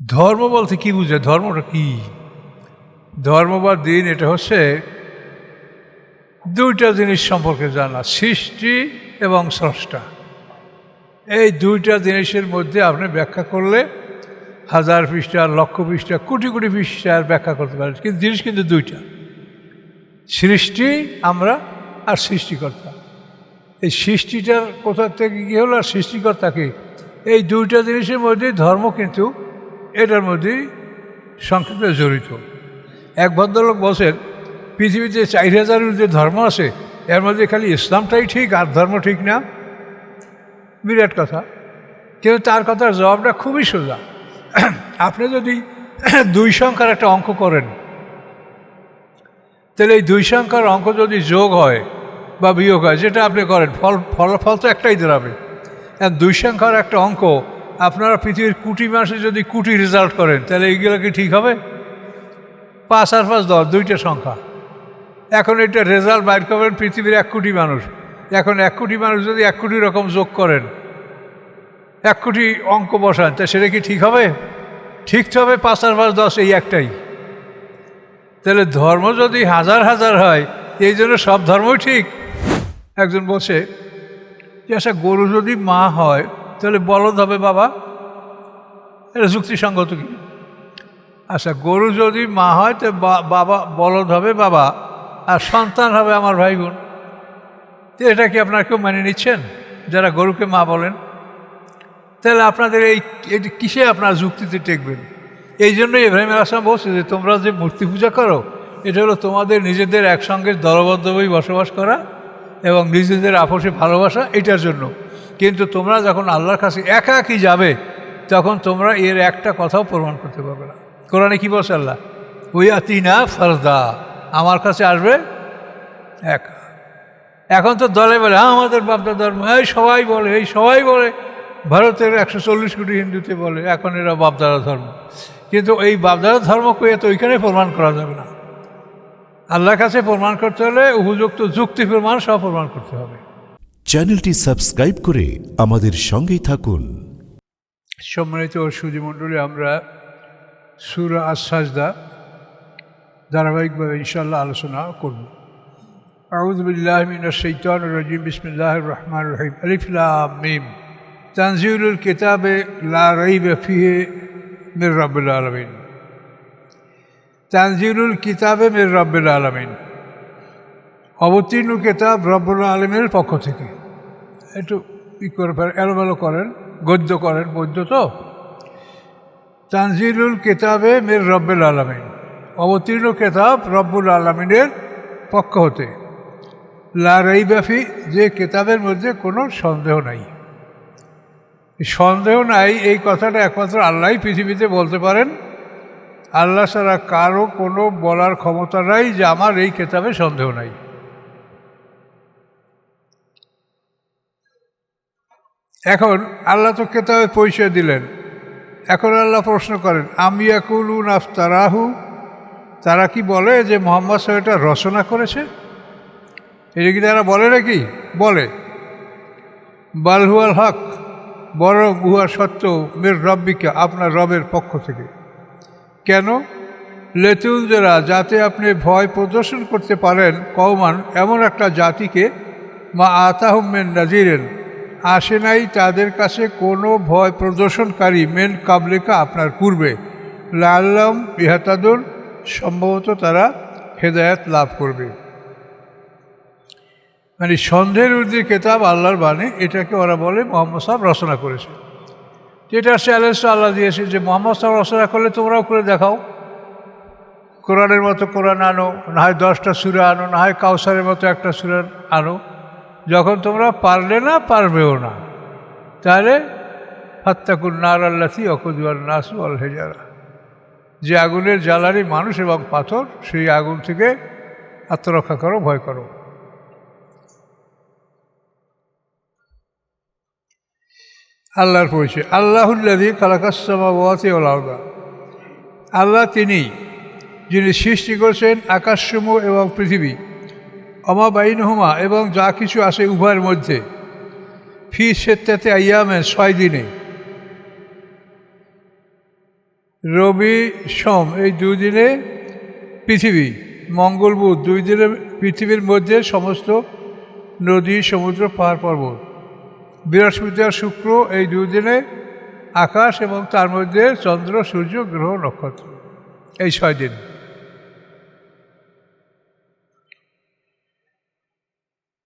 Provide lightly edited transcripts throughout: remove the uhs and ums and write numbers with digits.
ধর্ম বলতে কি বুঝে? ধর্মটা কি? ধর্ম বা দিন এটা হচ্ছে দুইটা জিনিস সম্পর্কে জানা, সৃষ্টি এবং স্রষ্টা। এই দুইটা জিনিসের মধ্যে আপনি ব্যাখ্যা করলে হাজার পৃষ্ঠা, লক্ষ পৃষ্ঠা, কোটি কোটি পৃষ্ঠার ব্যাখ্যা করতে পারেন, কিন্তু জিনিস কিন্তু দুইটা, সৃষ্টি আমরা আর সৃষ্টিকর্তা। এই সৃষ্টিটার কোথা থেকে কী হলো আর সৃষ্টিকর্তাকে, এই দুইটা জিনিসের মধ্যে ধর্ম কিন্তু এটার মধ্যেই সংক্ষেপে জড়িত। এক ভদ্রলোক বলছেন পৃথিবীতে 4000-এর যে ধর্ম আছে এর মধ্যে খালি ইসলামটাই ঠিক আর ধর্ম ঠিক না। বিরাট কথা, কিন্তু তার কথার জবাবটা খুবই সোজা। আপনি যদি 2 সংখ্যার একটা অঙ্ক করেন, তাহলে এই 2 সংখ্যার অঙ্ক যদি যোগ হয় বা বিয়োগ হয়, যেটা আপনি করেন, ফলাফল তো একটাই দাঁড়াবে। 2 সংখ্যার একটা অঙ্ক আপনারা পৃথিবীর কোটি মাসে যদি কোটি রেজাল্ট করেন, তাহলে এইগুলো কি ঠিক হবে? 5 আর 5 10, দুইটা সংখ্যা। এখন এটা রেজাল্ট বাইর করবেন পৃথিবীর 1 কোটি মানুষ। এখন 1 কোটি মানুষ যদি 1 কোটি রকম যোগ করেন, 1 কোটি অঙ্ক বসান, তা সেটা কি ঠিক হবে? ঠিক তো হবে 5 আর 5 10, এই একটাই। তাহলে ধর্ম যদি হাজার হাজার হয়, এই জন্য সব ধর্মই ঠিক। একজন বলছে যে আচ্ছা, গরু যদি মা হয় তাহলে বলদ হবে বাবা, এটা যুক্তিসঙ্গত কি? আচ্ছা, গরু যদি মা হয় তো বাবা বলদ হবে বাবা, আর সন্তান হবে আমার ভাই বোন। তো এটা কি আপনারা কেউ মেনে নিচ্ছেন যারা গরুকে মা বলেন? তাহলে আপনাদের এই কিসে আপনার যুক্তিতে টেকবেন? এই জন্যই ইব্রাহিম আলাইহিস সালাম বলছে যে তোমরা যে মূর্তি পূজা করো, এটা হলো তোমাদের নিজেদের একসঙ্গে দলবদ্ধভাবে বসবাস করা এবং নিজেদের আপসে ভালোবাসা, এটার জন্য। কিন্তু তোমরা যখন আল্লাহর কাছে একা একই যাবে, তখন তোমরা এর একটা কথাও প্রমাণ করতে পারবে না। কোরআনে কি বলছে আল্লাহ? ওই আতিনা ফারদা, আমার কাছে আসবে একা। এখন তো দলে বলে আমাদের বাপদা ধর্ম, এই সবাই বলে, এই সবাই বলে, ভারতের 140 কোটি হিন্দুতে বলে এখন এরা বাপদাদা ধর্ম। কিন্তু এই বাপদাদা ধর্মকে তো ওইখানে প্রমাণ করা যাবে না। আল্লাহর কাছে প্রমাণ করতে হলে উপযুক্ত যুক্তি প্রমাণ সব প্রমাণ করতে হবে। চ্যানেলটি সাবস্ক্রাইব করে আমাদের সঙ্গেই থাকুন। সম্মানিত সুধীমণ্ডলী, আমরা সূরা আস-সাজদা ধারাবাহিকভাবে ইনশাআল্লাহ আলোচনা করব। আউযু বিল্লাহি মিনাশ শাইতানির রাজিম, বিসমিল্লাহির রহমানির রহিম। আলিফ লাম মিম। তানজিলুল কিতাবে লা রাইবা ফিহি মির রাব্বিল আলামিন। তানজিলুল কিতাবে মির রাব্বিল আলামিন, অবতীর্ণ কিতাব রব্বুল আলামিনের পক্ষ থেকে। একটু করে এলোমেলো করেন, গদ্য করেন, গদ্য তো। তানজিলুল কিতাবে মির রাব্বিল আলামিন, অবতীর্ণ কিতাব রব্বুল আলামিনের পক্ষ হতে। লা রাইবা ফি, যে কিতাবের মধ্যে কোনো সন্দেহ নাই। সন্দেহ নাই এই কথাটা একমাত্র আল্লাহই পৃথিবীতে বলতে পারেন। আল্লাহ ছাড়া কারো কোনো বলার ক্ষমতা নাই যে আমার এই কিতাবে সন্দেহ নাই। এখন আল্লাহ তো কিতাবে পরিচয় দিলেন, এখন আল্লাহ প্রশ্ন করেন আম ইয়াকুলুন আফতারাহু, তারা কি বলে যে মুহাম্মদ সাল্লাল্লাহু আলাইহি ওয়াসাল্লাম এটা রচনা করেছে? এটা কি তারা বলে নাকি? বলে। বাল হুয়াল হক, বরং উহা সত্য, মির রব্বিকা, আপনার রবের পক্ষ থেকে। কেন? লেতুনজেরা, যাতে আপনি ভয় প্রদর্শন করতে পারেন কওমান, এমন একটা জাতিকে, মা আতাহুম মিন নাজিরেন, আসে নাই তাদের কাছে কোনো ভয় প্রদর্শনকারী, মেন কাবলিকা, আপনার পূর্বে, লাআল্লাহুম ইয়াহতাদুন, সম্ভবত তারা হেদায়েত লাভ করবে। মানে সন্দেহের ঊর্ধ্বে কেতাব, আল্লাহর বাণী, এটাকে ওরা বলে মুহাম্মদ সাহেব রচনা করেছে। যেটা চ্যালেঞ্জ আল্লাহ দিয়েছে যে মুহাম্মদ সাহেব রচনা করলে তোমরাও করে দেখাও। কোরআনের মতো কোরআন আনো, না হয় 10টা সূরা আনো, না হয় কাউসারের মতো একটা সূরা আনো। যখন তোমরা পারলে না, পারবেও না, তাহলে ফাত্তাকুন নার আল্লাতী ওয়াকুদুহান নাসু ওয়াল হিজারা, যে আগুনের জ্বালানি মানুষ এবং পাথর, সেই আগুন থেকে আত্মরক্ষা করো, ভয় করো। আল্লাহর পরিচয়। আল্লাহুল্লাযী খালাকাস সামাওয়াতি ওয়াল আরদা, আল্লাহ তিনিই যিনি সৃষ্টি করেছেন আকাশসমূহ এবং পৃথিবী, অমা বাইনহুমা, এবং যা কিছু আছে উভয়ের মধ্যে, ফি সিত্তাতি আইয়ামিন, 6 দিনে। রবি সোম এই 2 দিনে পৃথিবী, মঙ্গল বুধ 2 দিনে পৃথিবীর মধ্যে সমস্ত নদী, সমুদ্র, পাহাড় পর্বত। বৃহস্পতি আর শুক্র এই 2 দিনে আকাশ এবং তার মধ্যে চন্দ্র, সূর্য, গ্রহ, নক্ষত্র, এই 6 দিন।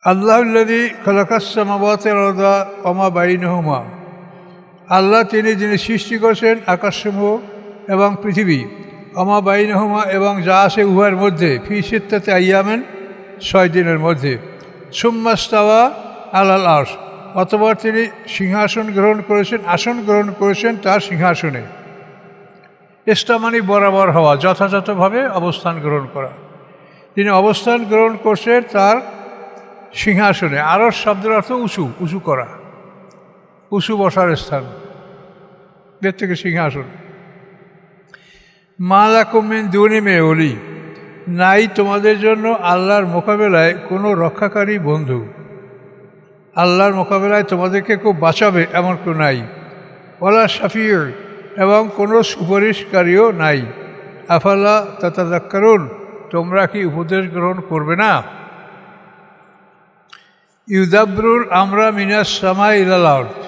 আল্লাহুল্লাযী খালাকাস সামাওয়াতি ওয়াল আরদা ওয়া মা বাইনাহুমা, আল্লাহ যিনি সৃষ্টি করেছেন আকাশসমূহ এবং পৃথিবী, ওয়া মা বাইনাহুমা এবং যা আছে উভয়ের মধ্যে, ফি সিত্তাতি আইয়ামিন 6 দিনের মধ্যে। সুম্মা ইস্তাওয়া আলাল আরশ, অতঃপর তিনি সিংহাসন গ্রহণ করেছেন, আসন গ্রহণ করেছেন তার সিংহাসনে। ইস্তা মানে বরাবর হওয়া, যথাযথভাবে অবস্থান গ্রহণ করা। তিনি অবস্থান গ্রহণ করছেন তার সিংহাসনে। আরশ শব্দের অর্থ উঁচু, উঁচু করা, উঁচু বসার স্থান, এর থেকে সিংহাসন। মা লাকুম মিন দুনি মিন ওলি, নাই তোমাদের জন্য আল্লাহর মোকাবেলায় কোনো রক্ষাকারী বন্ধু, আল্লাহর মোকাবেলায় তোমাদেরকে কেউ বাঁচাবে এমন কেউ নাই। ওয়ালা শাফিউ, এবং কোনো সুপারিশকারীও নাই। আফালা তাতাযাক্কারুন, তোমরা কি উপদেশ গ্রহণ করবে না? ইউদাব্বিরুল আমরা মিনাস সামাই ইলাল আরদ,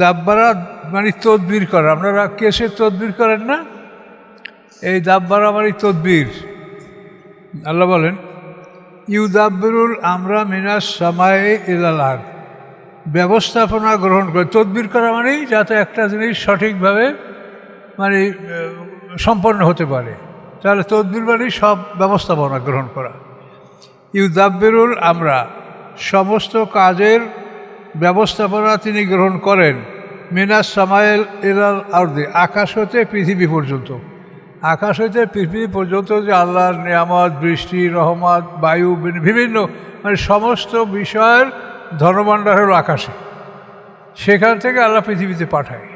দাব্বারা মানে তদবির করা। আপনারা কেসে তদবির করেন না? এই দাব্বারা মানে তদবির। আল্লাহ বলেন ইউদাব্বিরুল আমরা মিনাস সামাই ইলাল আরদ, ব্যবস্থাপনা গ্রহণ করে। তদবির করা মানেই যাতে একটা জিনিস সঠিকভাবে মানে সম্পন্ন হতে পারে, তাহলে তদবির মানেই সব ব্যবস্থাপনা গ্রহণ করা। ইউদাব্বিরুল আমরা, সমস্ত কাজের ব্যবস্থাপনা তিনি গ্রহণ করেন। মিনাস সামাইল ইলাল আরদি, আকাশ হতে পৃথিবী পর্যন্ত। আকাশ হতে পৃথিবী পর্যন্ত যে আল্লাহর নিয়ামত, বৃষ্টি, রহমত, বায়ু, বিভিন্ন মানে সমস্ত বিষয়ের ধনভাণ্ডার হলো আকাশে, সেখান থেকে আল্লাহ পৃথিবীতে পাঠায়।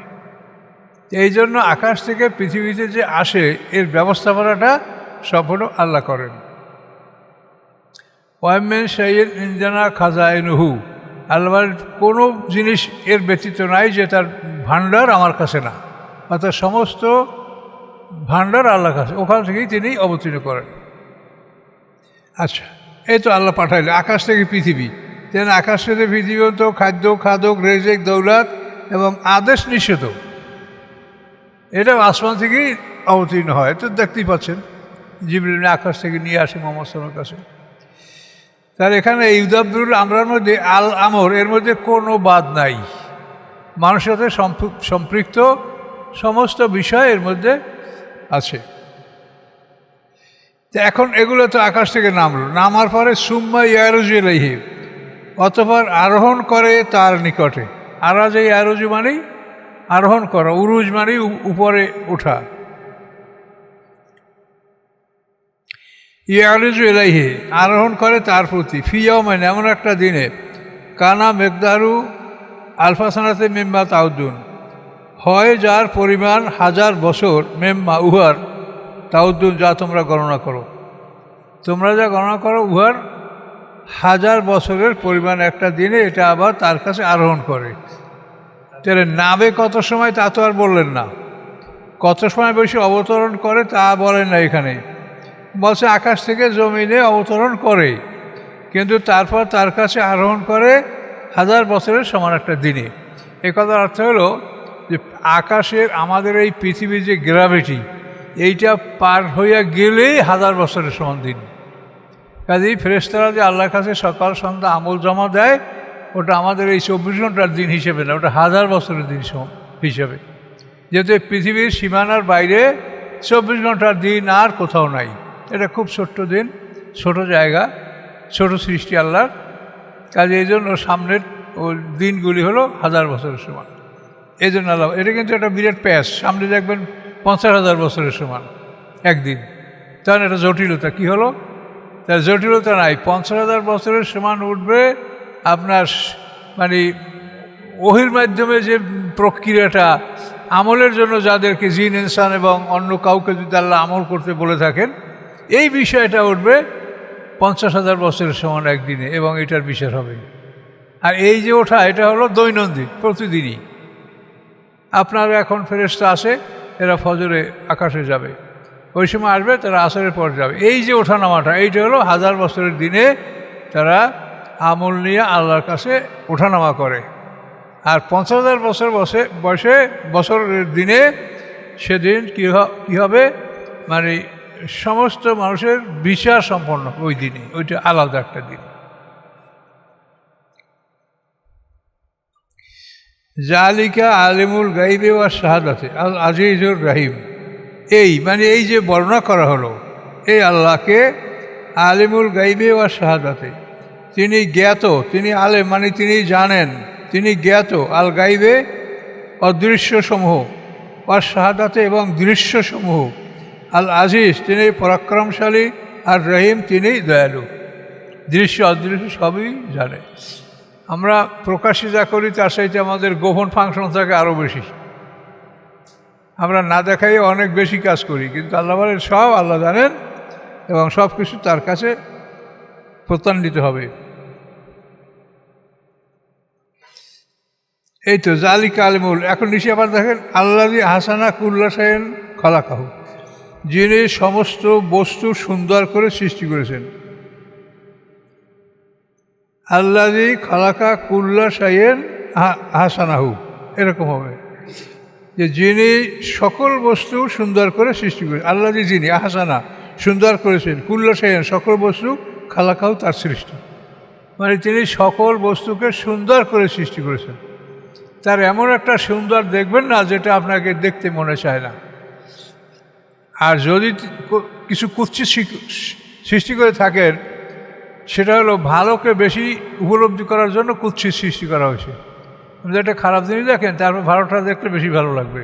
এই জন্য আকাশ থেকে পৃথিবীতে যে আসে এর ব্যবস্থাপনাটা সম্পূর্ণ আল্লাহ করেন। ওয়ামিন শাইইন ইনদানা খাজাইনুহু, আল্লাহর কোনো জিনিস এর ব্যতীত নাই যে তার ভাণ্ডার আমার কাছে না, অর্থাৎ সমস্ত ভাণ্ডার আল্লাহর কাছে, ওখান থেকেই তিনি অবতীর্ণ করেন। আচ্ছা, এই তো আল্লাহ পাঠাইলে আকাশ থেকে পৃথিবী, তেন আকাশ থেকে পৃথিবী তো খাদ্য, খাদক, রেজেক, দৌলত এবং আদেশ নিষেধ, এটা আসমান থেকেই অবতীর্ণ হয়। তো দেখতেই পাচ্ছেন জিবরিল আকাশ থেকে নিয়ে আসে মুহাম্মদ সাল্লাল্লাহু আলাইহি ওয়াসাল্লাম। তাহলে এখানে ইউদাব্বিরুল আমরার মধ্যে আল আমর, এর মধ্যে কোনো বাদ নাই। মানুষের সাথে সম্পৃক্ত সমস্ত বিষয় এর মধ্যে আছে। তো এখন এগুলো তো আকাশ থেকে নামলো, নামার পরে সুম্মা ইয়ারুজু ইলাইহি, অতঃপর আরোহণ করে তার নিকটে। আরাজে ইয়ারুজু মানেই আরোহণ করা, উরুজ মানেই উপরে ওঠা। ইয়ারুজু ইলাইহি, আরোহণ করে তার প্রতি। ফি ইয়াওমিন, এমন একটা দিনে, কানা মিকদারু আলফা সানাতে মিম্মা তাউদ্দুন, হয় যার পরিমাণ 1000 বছর, মিম্মা উহার, তাউদ্দুন যা তোমরা গণনা করো, তোমরা যা গণনা করো উহার 1000 বছরের পরিমাণ একটা দিনে এটা আবার তার কাছে আরোহণ করে। তাহলে নামে কত সময় তা তো আর বললেন না, কত সময় বেশি অবতরণ করে তা বলেন না। এখানে বলছে আকাশ থেকে জমিনে অবতরণ করে, কিন্তু তারপর তার কাছে আরোহণ করে 1000 বছরের সমান একটা দিনে। এ কথার অর্থ হলো যে আকাশের আমাদের এই পৃথিবীর যে গ্র্যাভিটি, এইটা পার হইয়া গেলেই 1000 বছরের সমান দিন। কাজেই ফেরেশতারা যে আল্লাহর কাছে সকাল সন্ধ্যা আমল জমা দেয়, ওটা আমাদের এই 24 ঘন্টার দিন হিসেবে না, ওটা 1000 বছরের দিন হিসেবে। যেহেতু পৃথিবীর সীমানার বাইরে 24 ঘন্টার দিন আর কোথাও নাই। এটা খুব ছোট্ট দিন, ছোট জায়গা, ছোট সৃষ্টি আল্লাহর। কাজে এই জন্য সামনের ও দিনগুলি হলো 1000 বছরের সমান। এই জন্য আল্লাহ, এটা কিন্তু একটা বিরাট প্যাস, সামনে দেখবেন 50,000 বছরের সমান একদিন। তাহলে এটা জটিলতা কী হলো? তার জটিলতা নাই, 50,000 বছরের সমান উঠবে আপনার মানে ওহির মাধ্যমে যে প্রক্রিয়াটা, আমলের জন্য যাদেরকে জিন, ইনসান এবং অন্য কাউকে যদি আল্লাহ আমল করতে বলে থাকেন, এই বিষয়টা উঠবে 50,000 বছরের সমান একদিনে, এবং এটার বিচার হবে। আর এই যে ওঠা, এটা হলো দৈনন্দিন, প্রতিদিনই। আপনার এখন ফেরেশতা আসে, এরা ফজরে আকাশে যাবে, ওই সময় আসবে, তারা আসরের পর যাবে। এই যে ওঠানামাটা, এইটা হলো 1000 বছরের দিনে তারা আমল নিয়ে আল্লাহর কাছে ওঠানামা করে। আর 50,000 বছর বছরের দিনে সেদিন কী হবে, মানে সমস্ত মানুষের বিচার সম্পন্ন ওই দিনে, ওইটা আলাদা একটা দিন। জালিকা আলিমুল গাইবে ওয়া শাহাদাতে আল আজিজুর রাহিম। এই যে বর্ণনা করা হলো, এই আল্লাহকে আলিমুল গাইবে ওয়া শাহাদাতে, তিনি জ্ঞাত, তিনি আলেম মানে তিনি জানেন, তিনি জ্ঞাত, আল গাইবে অদৃশ্যসমূহ, ওয়া শাহাদাতে এবং দৃশ্যসমূহ, আল আজিজ তিনি পরাক্রমশালী, আর রহিম তিনি দয়ালু। দৃশ্য অদৃশ্য সবই জানে। আমরা প্রকাশ্যে যা করি তার সাথে আমাদের গোপন ফাংশন থাকে আরও বেশি। আমরা না দেখাই অনেক বেশি কাজ করি, কিন্তু আল্লাহ বলেন সব আল্লাহ জানেন এবং সব কিছু তার কাছে প্রত্যান্বিত হবে। এই তো জালিকা আলিমুল। এখন নিচে আবার দেখেন, আল্লাযী হাসানা কুল্লা শাইইন খালাকাহু, যিনি সমস্ত বস্তু সুন্দর করে সৃষ্টি করেছেন। আল্লাযী খালাকা কুল্লা শাইইন হাসানাহু, এরকম হবে যে যিনি সকল বস্তু সুন্দর করে সৃষ্টি করেছেন। আল্লাযী যিনি হাসানা সুন্দর করেছেন, কুল্লা শাইইন সকল বস্তু, খালাকাহু তার সৃষ্টি, মানে তিনি সকল বস্তুকে সুন্দর করে সৃষ্টি করেছেন। তার এমন একটা সুন্দর দেখবেন না যেটা আপনাকে দেখতে মনে চায় না। আর যদি কিছু কুৎসিত সৃষ্টি করে থাকেন, সেটা হলো ভালোকে বেশি উপলব্ধি করার জন্য কুৎসিত সৃষ্টি করা হয়েছে। যদি একটা খারাপ জিনিস দেখেন, তারপর ভালোটা দেখলে বেশি ভালো লাগবে।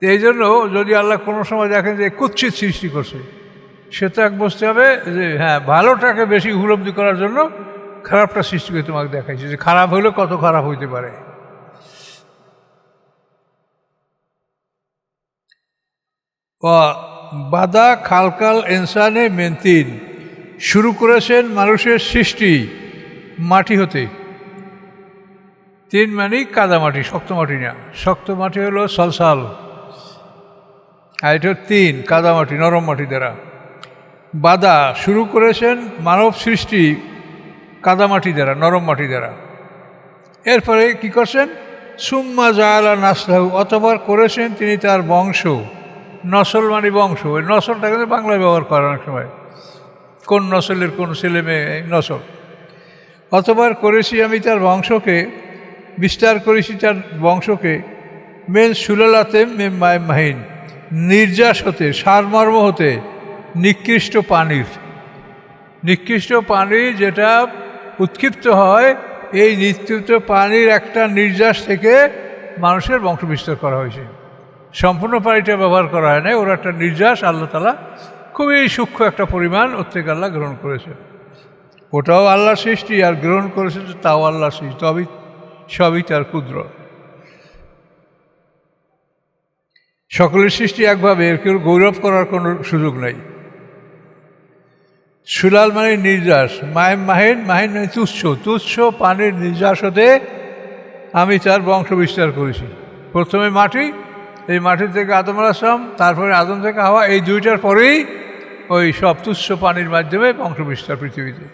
এই জন্য যদি আল্লাহ কোনো সময় দেখেন যে কুৎসিত সৃষ্টি করছে, সেটা বুঝতে হবে যে হ্যাঁ, ভালোটাকে বেশি উপলব্ধি করার জন্য খারাপটা সৃষ্টি করে তোমাকে দেখাইছে, যে খারাপ হলে কত খারাপ হইতে পারে। বাদা খালকাল ইনসানে মেনতিন, শুরু করেছেন মানুষের সৃষ্টি মাটি হতে। তিন মানে কাদামাটি, শক্ত মাটি না, শক্ত মাটি হলো সলসাল, আর এটা তিন কাদামাটি, নরম মাটি দ্বারা। বাদা শুরু করেছেন মানব সৃষ্টি কাদামাটি দ্বারা, নরম মাটি দ্বারা। এরপরে কি করছেন, সুম্মা জাআলা নাসলাহু, অতঃপর করেছেন তিনি তার বংশ। নসল মানে বংশ, ওই নসলটা কিন্তু বাংলায় ব্যবহার করে অনেক সময়, কোন নসলের কোন ছেলে মেয়ে, নসল। অতঃপর করেছি আমি তার বংশকে, বিস্তার করেছি তার বংশকে, মেন সুলালাতে মেম মায়ে মাহিন, নির্যাস হতে, সারমর্ম হতে, নিকৃষ্ট পানির। নিকৃষ্ট পানি যেটা উৎক্ষিপ্ত হয়, এই নিকৃষ্ট পানির একটা নির্যাস থেকে মানুষের বংশ বিস্তার করা হয়েছে। সম্পূর্ণ পানিটা ব্যবহার করা হয় না, ওর একটা নির্যাস আল্লাহ তাআলা খুবই সূক্ষ্ম একটা পরিমাণ ওর থেকে আল্লাহ গ্রহণ করেছে। ওটাও আল্লাহ সৃষ্টি, আর গ্রহণ করেছে তাও আল্লাহ সৃষ্টি, তবেই সবই তার কুদরত। সকলের সৃষ্টি একভাবে, এর কেউ গৌরব করার কোনো সুযোগ নাই। সুলাল মানে নির্যাস, মাহিন মাহিন মানে তুচ্ছ, তুচ্ছ পানির নির্যাস হতে আমি তার বংশ বিস্তার করেছি। প্রথমে মাটি, এই মাটির থেকে আদম আলাইহিস সালাম, তারপরে আদম থেকে হাওয়া, এই দুইটার পরেই ওই সব তুচ্ছ পানির মাধ্যমে বংশ বিস্তার পৃথিবীতে।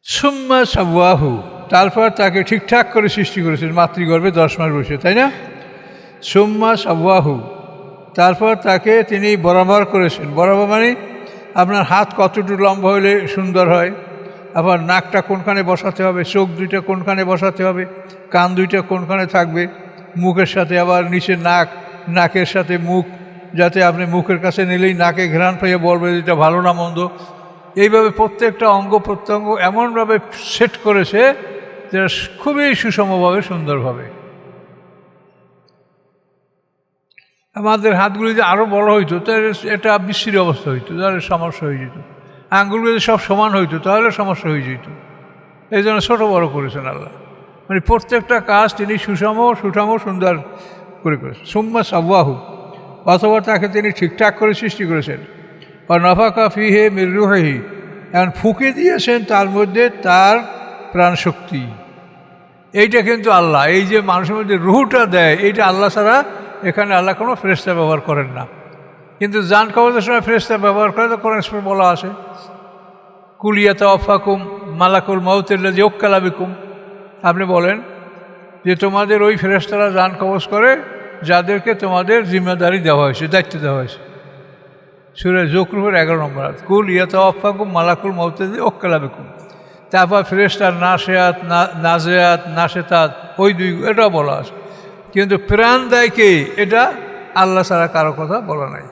সুম্মা সাওয়াহু, তারপর তাকে ঠিকঠাক করে সৃষ্টি করেছেন মাতৃগর্ভে 10 মাস বসে, তাই না? সুম্মা সাওয়াহু, তারপর তাকে তিনি বরাবর করেছেন। বরাবর মানে আপনার হাত কতটুকু লম্বা হলে সুন্দর হয়, আবার নাকটা কোনখানে বসাতে হবে, চোখ দুইটা কোনখানে বসাতে হবে, কান দুইটা কোনখানে থাকবে, মুখের সাথে আবার নিচে নাক, নাকের সাথে মুখ, যাতে আপনি মুখের কাছে নিলেই নাকে ঘ্রাণ পাইয়ে বলবে যেটা ভালো না মন্দ। এইভাবে প্রত্যেকটা অঙ্গ প্রত্যঙ্গ এমনভাবে সেট করেছে যেটা খুবই সুষমভাবে, সুন্দরভাবে। আমাদের হাতগুলি যদি আরও বড় হইতো তাহলে এটা বিশ্রী অবস্থা হইতো, তাহলে সমস্যা হয়ে যেত। আঙ্গুলগুলো যদি সব সমান হইতো তাহলে সমস্যা হয়ে যেত। এই জন্য ছোটো বড় করেছেন আল্লাহ, মানে প্রত্যেকটা কাজ তিনি সুষম সুন্দর করে করেছেন। সুম্মা সাওয়াহু, অথবা তাকে তিনি ঠিকঠাক করে সৃষ্টি করেছেন। আর নাফাকা ফিহে মির রূহিহি, এখন ফুঁকে দিয়েছেন তার মধ্যে তার প্রাণশক্তি। এইটা কিন্তু আল্লাহ, এই যে মানুষের মধ্যে রুহটা দেয়, এইটা আল্লাহ ছাড়া এখানে আল্লাহ কোনো ফেরেশতা ব্যবহার করেন না। কিন্তু জান কবজের সময় ফেরেশতা ব্যবহার করে, তো কোরআন শরীফে বলা আছে, কুলিয়া তাওয়াফাকুম মালাকুল মাউতিল্লাযী ওয়াক্কালা বিকুম। আপনি বলেন যে তোমাদের ওই ফেরেশতারা জান কবজ করে যাদেরকে তোমাদের জিম্মেদারি দেওয়া হয়েছে, দায়িত্ব দেওয়া হয়েছে। সূরা যুখরুফের 11 নম্বর আয়াত, কুল ইয়াতাওয়াফাকুম মালাকুল মাউতিল্লাযী ওয়াক্কালা বিকুম। তারপর ফেরেশতার নাশিয়াত, নাজিয়াত, নাশেতাত, ওই দুই, এটাও বলা আছে। কিন্তু প্রাণ দেয় কে, এটা আল্লাহ ছাড়া কারো কথা বলা নাই।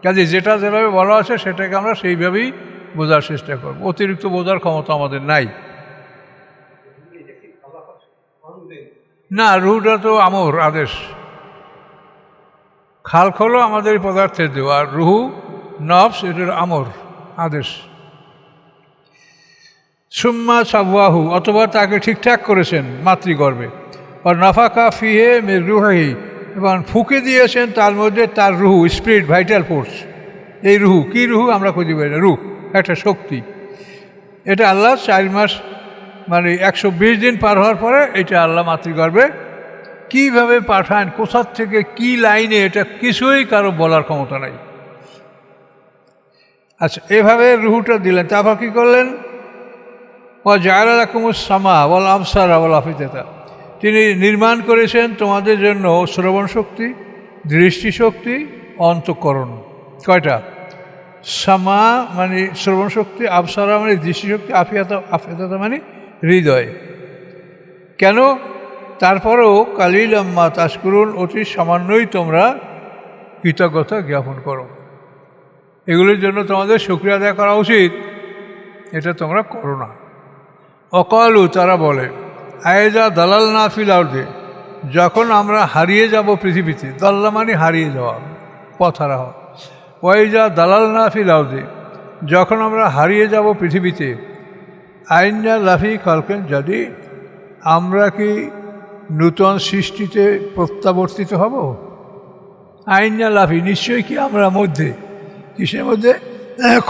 কাজে যেটা যেভাবে বলা আছে সেটাকে আমরা সেইভাবেই বোঝার চেষ্টা করব, অতিরিক্ত বোঝার ক্ষমতা আমাদের নাই। না, রুহটা তো আমর, আদেশ। খালক হলো আমাদের পদার্থের দেহ, আর রুহু নফস এটার আমর, আদেশ। সুম্মা সাওয়াহু, অথবা তাকে ঠিকঠাক করেছেন মাতৃগর্ভে, আর নাফাকা ফিহে মির রুহিহি, এবং ফুঁকে দিয়েছেন তার মধ্যে তার রুহু, স্পিরিট, ভাইটাল ফোর্স। এই রুহু কী রুহু আমরা খুঁজে পাই না, রুহ একটা শক্তি। এটা আল্লাহ 4 মাস মানে 120 দিন পার হওয়ার পরে এটা আল্লাহ মাতৃগর্ভে কীভাবে পাঠান, কোথার থেকে কী লাইনে, এটা কিছুই কারো বলার ক্ষমতা নাই। আচ্ছা, এভাবে রুহুটা দিলেন। তারপর কী করলেন, ওয়া জাআলা লাকুমুস সামা ওয়াল আবসারা ওয়াল আফিদাতা, তিনি নির্মাণ করেছেন তোমাদের জন্য শ্রবণ শক্তি, দৃষ্টিশক্তি, অন্তঃকরণ। কয়টা? সামা মানে শ্রবণ শক্তি, আবসারা মানে দৃষ্টিশক্তি, আফিদাতা মানে হৃদয়। কেন? তারপরেও কালিলাম্মা তাশকুরুন, অতি সামান্যই তোমরা কৃতজ্ঞতা জ্ঞাপন করো। এগুলির জন্য তোমাদের শুকরিয়া আদায় করা উচিত, এটা তোমরা করো না। অকালু, তারা বলে, আয়েজা দালাল না ফিল আরদে, যখন আমরা হারিয়ে যাব পৃথিবীতে, দাল্লা মানে হারিয়ে যাওয়া, পথ হারা হওয়া। ওয়াইজা দালাল না ফিল আরদে, যখন আমরা হারিয়ে যাব পৃথিবীতে, আইনা লাফি খালকেন জাদি, আমরা কি নূতন সৃষ্টিতে প্রত্যাবর্তিত হব? আইনা লাফি, নিশ্চয়ই কি আমরা মধ্যে, কিসের মধ্যে?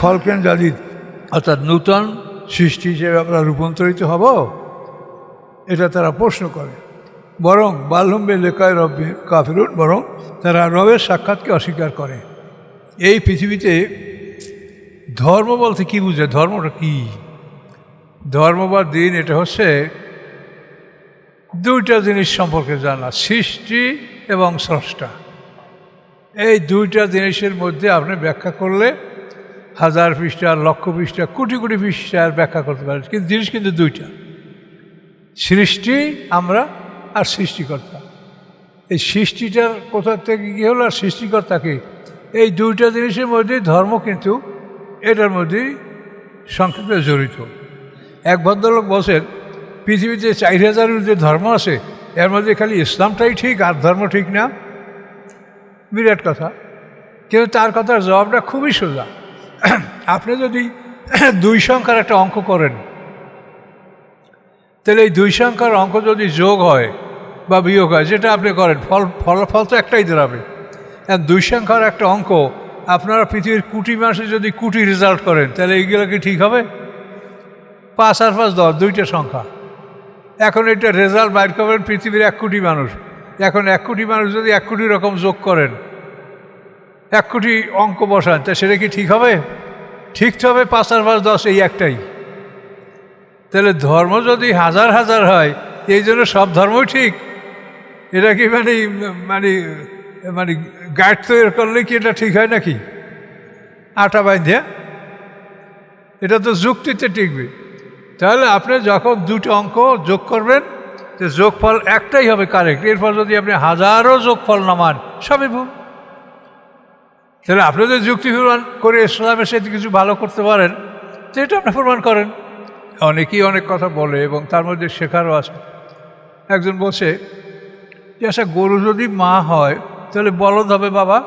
খলকেন জাদিদ, অর্থাৎ নূতন সৃষ্টি হিসেবে আমরা রূপান্তরিত হব, এটা তারা প্রশ্ন করে। বরং বাল্যম্বে লেখায় রব্বে কাফিরুন, বরং তারা রবের সাক্ষাৎকে অস্বীকার করে। এই পৃথিবীতে ধর্ম বলতে কী বুঝে? ধর্মটা কী? ধর্ম বা দিন, এটা হচ্ছে দুইটা জিনিস সম্পর্কে জানা, সৃষ্টি এবং স্রষ্টা। এই দুইটা জিনিসের মধ্যে আপনি ব্যাখ্যা করলে 1000 পৃষ্ঠা, লক্ষ পৃষ্ঠা, কোটি কোটি পৃষ্ঠার ব্যাখ্যা করতে পারেন, কিন্তু জিনিস কিন্তু দুইটা, সৃষ্টি আমরা আর সৃষ্টিকর্তা। এই সৃষ্টিটার কোথা থেকে কী হলো আর সৃষ্টিকর্তাকে, এই দুইটা জিনিসের মধ্যে ধর্ম কিন্তু এটার মধ্যেই সংক্ষেপে জড়িত। এক ভদ্রলোক বলছেন, পৃথিবীতে 4000-এর যে ধর্ম আছে এর মধ্যে খালি ইসলামটাই ঠিক আর ধর্ম ঠিক না। বিরাট কথা, কিন্তু তার কথার জবাবটা খুবই সোজা। আপনি যদি 2 সংখ্যার একটা অঙ্ক করেন, তাহলে এই 2 সংখ্যার অঙ্ক যদি যোগ হয় বা বিয়োগ হয়, যেটা আপনি করেন, ফলাফল তো একটাই দাঁড়াবে। 2 সংখ্যার একটা অঙ্ক আপনারা পৃথিবীর কোটি মাসে যদি কোটি রেজাল্ট করেন, তাহলে এইগুলো কি ঠিক হবে? 5 আর 5 10, দুইটা সংখ্যা। এখন এটা রেজাল্ট বাইর করবেন পৃথিবীর 1 কোটি মানুষ। এখন 1 কোটি মানুষ যদি 1 কোটি রকম যোগ করেন, 1 কোটি অঙ্ক বসান, তা সেটা কি ঠিক হবে? ঠিক তো হবে 5 আর 5 10, এই একটাই। তাহলে ধর্ম যদি 1000 হয়, এই জন্য সব ধর্মই ঠিক? এটা কি মানে মানে মানে গাইড তৈরি করলে কি এটা ঠিক হয় নাকি? আটা বাইন্ধে, এটা তো যুক্তিতে টিকবে। তাহলে আপনি যখন 2টো অঙ্ক যোগ করবেন, তো যোগফল একটাই হবে কারেক্ট। এরপর যদি আপনি 1000ও যোগফল নামান, সবই ভুল। তাহলে আপনি যদি যুক্তি প্রমাণ করে ইসলামের সাথে কিছু ভালো করতে পারেন, তো এটা আপনি প্রমাণ করেন। অনেকেই অনেক কথা বলে এবং তার মধ্যে শেখারও আছে। একজন বলছে যে আচ্ছা, গরু যদি মা হয় তাহলে বলদ হবে বাবা,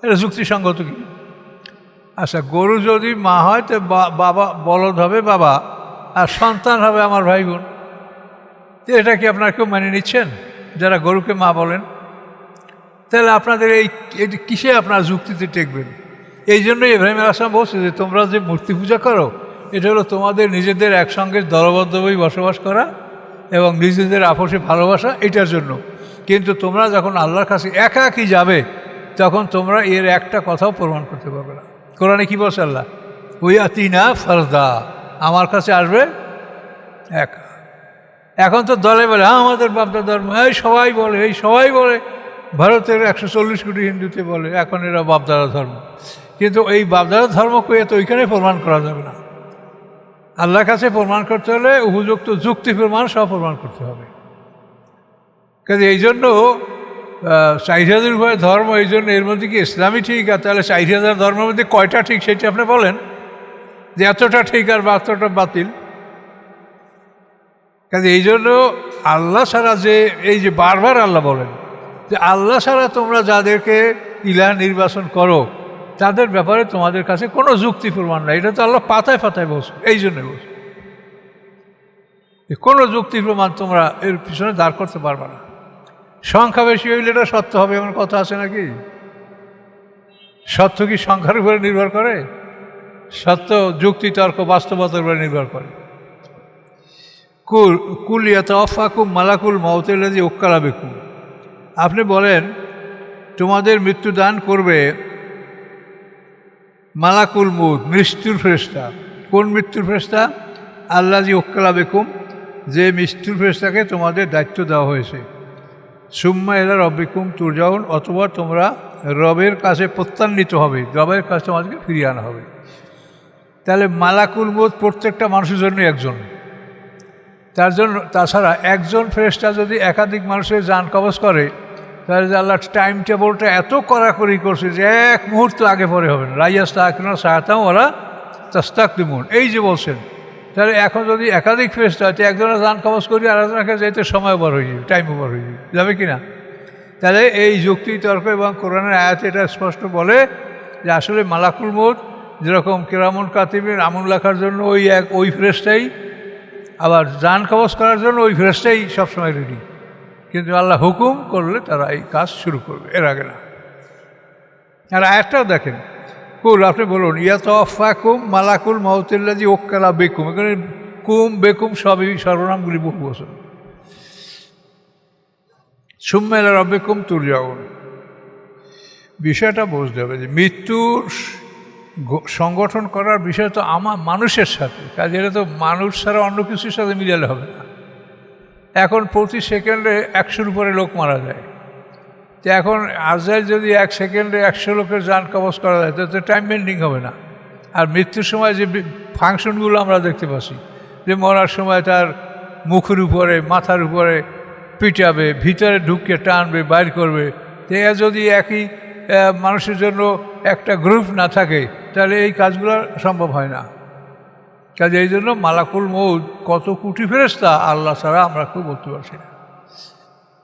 এটা যুক্তিসঙ্গত কি? আচ্ছা, গরু যদি মা হয় তো বাবা বলদ হবে বাবা, আর সন্তান হবে আমার ভাই বোন। তো এটা কি আপনারা কেউ মেনে নিচ্ছেন যারা গরুকে মা বলেন? তাহলে আপনাদের এই কিসে আপনার যুক্তিতে টেকবেন? এই জন্যই ইব্রাহিম আলাইহিস সালাম বলছে যে তোমরা যে মূর্তি পূজা করো, এটা হলো তোমাদের নিজেদের একসঙ্গে দলবদ্ধভাবে বসবাস করা এবং নিজেদের আপসে ভালোবাসা, এটার জন্য। কিন্তু তোমরা যখন আল্লাহর কাছে একাকী যাবে তখন তোমরা এর একটা কথাও প্রমাণ করতে পারবে না। কোরআনে কি বলছে আল্লাহ? ওই আতিনা ফারদা, আমার কাছে আসবে একা। এখন তো দলে বলে আমাদের বাপদা ধর্ম, এই সবাই বলে ভারতের 140 কোটি হিন্দুতে বলে এখন এরা বাপদাদা ধর্ম। কিন্তু এই বাপদাদা ধর্মকে তো ওইখানে প্রমাণ করা যাবে না। আল্লাহর কাছে প্রমাণ করতে হলে উপযুক্ত যুক্তি প্রমাণ সব প্রমাণ করতে হবে। কাজে এই জন্য 40,000 উপরে ধর্ম, এই জন্য এর মধ্যে কি ইসলামই ঠিক? আর তাহলে 40,000 ধর্মের মধ্যে কয়টা ঠিক সেটা আপনি বলেন, যে এতটা ঠিক আর এতটা বাতিল। কাজে এই জন্য আল্লাহ ছাড়া যে, এই যে বারবার আল্লাহ বলেন যে আল্লাহ ছাড়া তোমরা যাদেরকে ইলাহ নির্বাচন করো তাদের ব্যাপারে তোমাদের কাছে কোনো যুক্তি প্রমাণ নাই। এটা তো আল্লাহ পাতায় পাতায় বলছে, এই জন্যে বলছে কোনো যুক্তি প্রমাণ তোমরা এর পিছনে দাঁড় করতে পারবে না। সংখ্যা বেশি হইলে এটা সত্য হবে এমন কথা আছে নাকি? সত্য কি সংখ্যার উপরে নির্ভর করে? সত্য যুক্তি তর্ক বাস্তবতার উপরে নির্ভর করে। কুল ইয়াতাওয়াফাকুম মালাকুল মাউতিল্লাযী উক্কালা বিকুম, আপনি বলেন তোমাদের মৃত্যু দান করবে মালাকুল মউত, মৃত্যুর ফেরেশতা। কোন মৃত্যুর ফেরেশতা? আল্লাযী উক্কালা বিকুম, যে মৃত্যুর ফেরেশতাকে তোমাদের দায়িত্ব দেওয়া হয়েছে। সুম্মা ইলা রব্বিকুম তুরজাউন, অথবা তোমরা রবের কাছে প্রত্যান্বিত হবে, রবের কাছে তোমাদেরকে ফিরিয়ে আনা হবে। তাহলে মালাকুল মউত প্রত্যেকটা মানুষের জন্য একজন। তার জন্য তাছাড়া একজন ফেরেশতা যদি একাধিক মানুষের জান কবজ করে তাহলে যে আল্লাহ টাইম টেবলটা এত কড়াকড়ি করছে যে এক মুহূর্ত আগে পরে হবে না। রাইয়াস্তাকিনা সায়াতাম ওরা তাস্তাকদিমুন, এই যে বলছেন। তাহলে এখন যদি একাধিক ফেরেশতা হয়, একজনের জান কবজ করি আর একজনকে যেতে সময় ওভার হয়ে যাবে, টাইম ওভার হয়ে যাবে কি না? তাহলে এই যুক্তি তর্ক এবং কোরআনের আয়াতে এটা স্পষ্ট বলে যে আসলে মালাকুল মউত যেরকম কিরামুন কাতিবিন আমল লেখার জন্য ওই ফেরেশতাই, আবার জান কবজ করার জন্য ওই ফেরেশতাই সবসময় রেডি। কিন্তু আল্লাহ হুকুম করলে তারা এই কাজ শুরু করবে, এর আগে না। আর আয়াতটাও দেখেন, কুল আপনি বলুন ইয়াতাওয়াফাকুম মালাকুল মাউতিল্লাযী উক্কালা বিকুম, এখানে কুম বেকুম সবই সর্বনামগুলি বহু বছর। সুম্মা ইলা রব্বিকুম তুরজাউন, বিষয়টা বুঝতে হবে যে মৃত্যুর সংগঠন করার বিষয় তো মানুষের সাথে, কাজে এটা তো মানুষ ছাড়া অন্য কিছুর সাথে মিলালে হবে না। এখন প্রতি সেকেন্ডে 100-র উপরে লোক মারা যায়, তো এখন আজরাইল যদি 1 সেকেন্ডে 100 লোকের জান কবজ করা যায় তো টাইম বেন্ডিং হবে না। আর মৃত্যুর সময় যে ফাংশনগুলো আমরা দেখতে পাচ্ছি, যে মরার সময় তার মুখের উপরে মাথার উপরে পিটাবে, ভিতরে ঢুকে টানবে, বাইর করবে, তো এ যদি একই মানুষের জন্য একটা গ্রুপ না থাকে তাহলে এই কাজগুলো সম্ভব হয় না। কাজে এই জন্য মালাকুল মউত কত কোটি ফেরেশতা আল্লাহ ছাড়া আমরা কেউ বলতে পারছি না।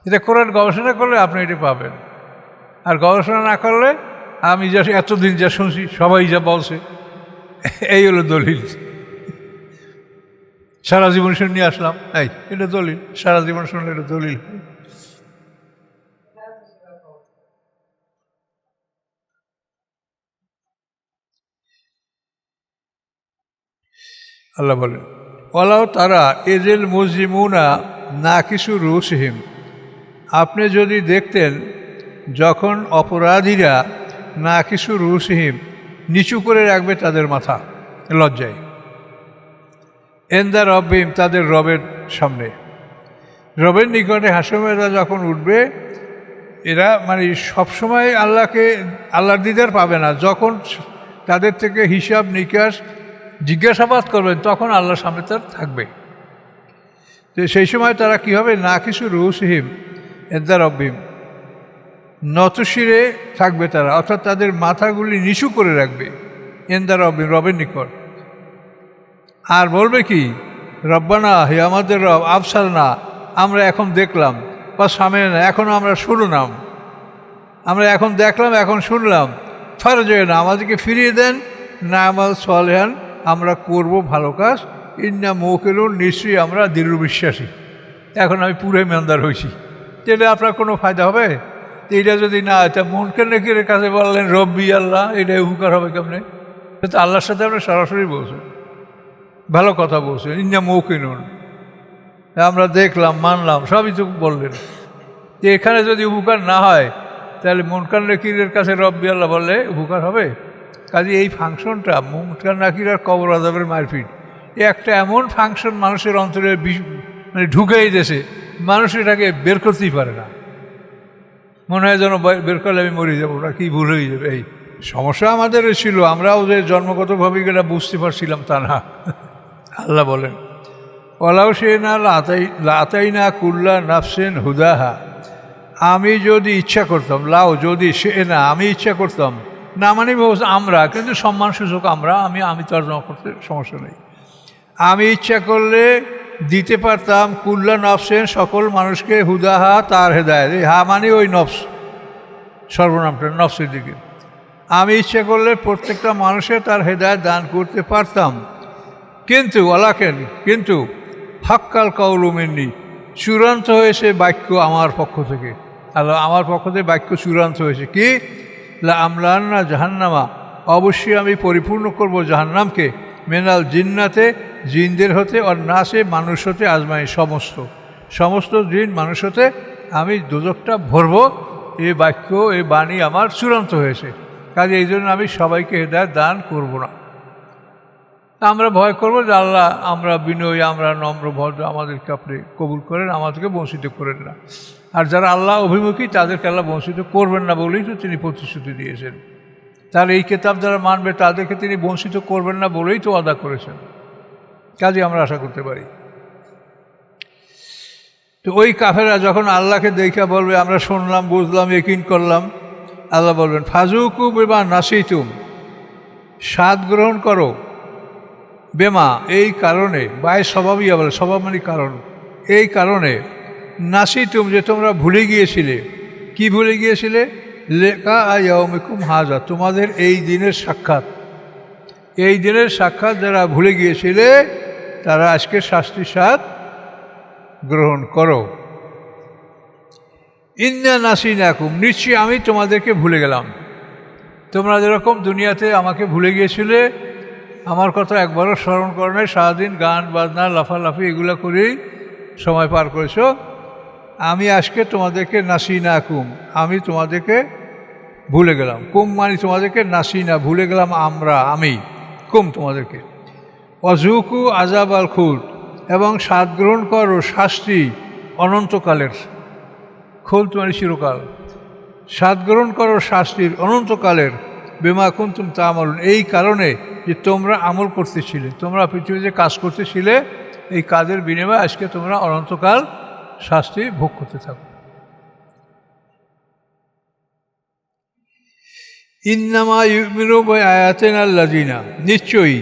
এটা কোরআন গবেষণা করলে আপনি এটি পাবেন, আর গবেষণা না করলে আমি যা এতদিন যা শুনছি সবাই যা বলছে এই হলো দলিল। সারা জীবন শুনে আসলাম, এই এটা দলিল, সারা জীবন শুনলে এটা দলিল। আল্লাহ বলেন ওয়ালাউ তারা এজেল মুজরিমুনা নাকিসু রুসহিম, আপনি যদি দেখতেন যখন অপরাধীরা নাকিসু রুসহিম নিচু করে রাখবে তাদের মাথা লজ্জায়, এন্দা রব্বিম তাদের রবের সামনে, রবের নিকটে হাসমেরা যখন উঠবে, এরা মানে সবসময় আল্লাহর দিদার পাবে না। যখন তাদের থেকে হিসাব নিকাশ জিজ্ঞাসাবাদ করবেন তখন আল্লাহর সামনে তার থাকবে। তো সেই সময় তারা কী হবে? না কিছু রুসহিম এন্দা রব্বিম, নতশিরে থাকবে তারা, অর্থাৎ তাদের মাথাগুলি নিচু করে রাখবে এন্দা রব্বিম, রবের নিকট। আর বলবে কি? রব্বানা, হে আমাদের রব, আফসার না, আমরা এখন দেখলাম, বা সামনে না এখন আমরা শুনলাম, আমরা এখন দেখলাম এখন শুনলাম, ফারজয় না, আমাদেরকে ফিরিয়ে দেন, না আমাল সালেহান, আমরা করব ভালো কাজ, ইন্না মুকিনুন, নিশ্চয়ই আমরা দৃঢ় বিশ্বাসী। এখন আমি পুরো ইমানদার হয়েছি, এটা আপনার কোনো ফায়দা হবে? এটা যদি না হয় তা মুনকার নাকিরের কাছে বললেন রব্বি আল্লাহ, এটাই উপকার হবে কেমনে? তো আল্লাহর সাথে আপনি সরাসরি বলছেন, ভালো কথা বলছেন, ইন্না মুকিনুন, আমরা দেখলাম, মানলাম, সবই তো বললেন। যে এখানে যদি উপকার না হয় তাহলে মুনকার নাকিরের কাছে রব্বি আল্লাহ বললে উপকার হবে? কাজে এই ফাংশনটা মুনকার নাকির আর কবর আযাবের মারপিট, এ একটা এমন ফাংশন মানুষের অন্তরে মানে ঢুকেই দিয়েছে, মানুষ এটাকে বের করতেই পারে না। মনে হয় যেন বের করলে আমি মরে যাবো, ওরা কি ভুল হয়ে যাবে। এই সমস্যা আমাদের ছিল, আমরাও যে জন্মগতভাবে এটা বুঝতে পারছিলাম তা না। আল্লাহ বলেন, ওলাও সে না লাতাই না কুল্লা নাফসেন হুদাহা, আমি যদি ইচ্ছা করতাম, লাও যদি সে না আমি ইচ্ছা করতাম, না মানে আমরা, কিন্তু সম্মানসূচক আমরা, আমি তর্জমা করতে সমস্যা নেই। আমি ইচ্ছা করলে দিতে পারতাম কুল্লা নফসেন সকল মানুষকে হুদাহা তার হেদায়েত। এই হা মানে ওই নফস, সর্বনামটা নফসের দিকে। আমি ইচ্ছা করলে প্রত্যেকটা মানুষের তার হেদায়েত দান করতে পারতাম, কিন্তু কিন্তু হাক্কাল কাউলু মিন্নি, চূড়ান্ত হয়েছে বাক্য আমার পক্ষ থেকে। আল্লাহ আমার পক্ষ থেকে বাক্য চূড়ান্ত হয়েছে কি, লা আমলান্না জাহান্নামা, অবশ্যই আমি পরিপূর্ণ করব জাহান্নামকে, মেনাল জিন্নাতে জিনদের হতে, আর নাসে মানুষ হতে, আজমাই সমস্ত জিন মানুষ হতে আমি দোজখটা ভরব। এই বাক্য এই বাণী আমার চূড়ান্ত হয়েছে, কাজে এই জন্য আমি সবাইকে হেদায়েত দান করব না। আমরা ভয় করবো যে আল্লাহ আমরা বিনয়ী, আমরা নম্র ভদ্র, আমাদেরকে আপনি কবুল করেন, আমাদেরকে বঞ্চিত করেন না। আর যারা আল্লাহ অভিমুখী তাদেরকে আল্লাহ বঞ্চিত করবেন না বলেই তো তিনি প্রতিশ্রুতি দিয়েছেন। তার এই কিতাব যারা মানবে তাদেরকে তিনি বঞ্চিত করবেন না বলেই তো আদা করেছেন, কাজে আমরা আশা করতে পারি। তো ওই কাফেরা যখন আল্লাহকে দেখা বলবে আমরা শুনলাম, বুঝলাম, ইয়াকিন করলাম, আল্লাহ বলবেন ফাজুকু বিমা নাসিতুম, স্বাদ গ্রহণ করো, বেমা এই কারণে, বাই স্বভাবই বলে, স্বভাব মানে কারণ, এই কারণে নাসিতুম যে তোমরা ভুলে গিয়েছিলে। কি ভুলে গিয়েছিলে? লেকা ইয়াউমিকুম হাজা, তোমাদের এই দিনের সাক্ষাৎ। এই দিনের সাক্ষাৎ যারা ভুলে গিয়েছিলে তারা আজকে শাস্তির স্বাদ গ্রহণ করো। ইন্না নাসিনাকুম, নিশ্চয়ই আমি তোমাদেরকে ভুলে গেলাম। তোমরা যেরকম দুনিয়াতে আমাকে ভুলে গিয়েছিলে, আমার কথা একবারও স্মরণ করো নাই, সারাদিন গান বাজনা লাফালাফি এগুলো করেই সময় পার করেছ। আমি আজকে তোমাদেরকে নাসিনাকুম, আমি তোমাদেরকে ভুলে গেলাম। কুম মানে তোমাদেরকে, নাসিনা ভুলে গেলাম আমরা, আমি কুম তোমাদেরকে। অজুকু আজাব আল খুদ, এবং স্বাদ গ্রহণ করো শাস্তি অনন্তকালের। খুদ মানে চিরকাল, স্বাদ গ্রহণ করো শাস্তির অনন্তকালের। বেমা কুনতুম তা'মালুন, এই কারণে যে তোমরা আমল করতেছিলে, তোমরা পৃথিবীতে কাজ করতেছিলে, এই কাজের বিনিময়ে আজকে তোমরা অনন্তকাল শাস্তি ভোগ করতে থাকো। ইন্নামা ইউমিনু বিআয়াতিনা আল্লাযিনা, নিশ্চয়ই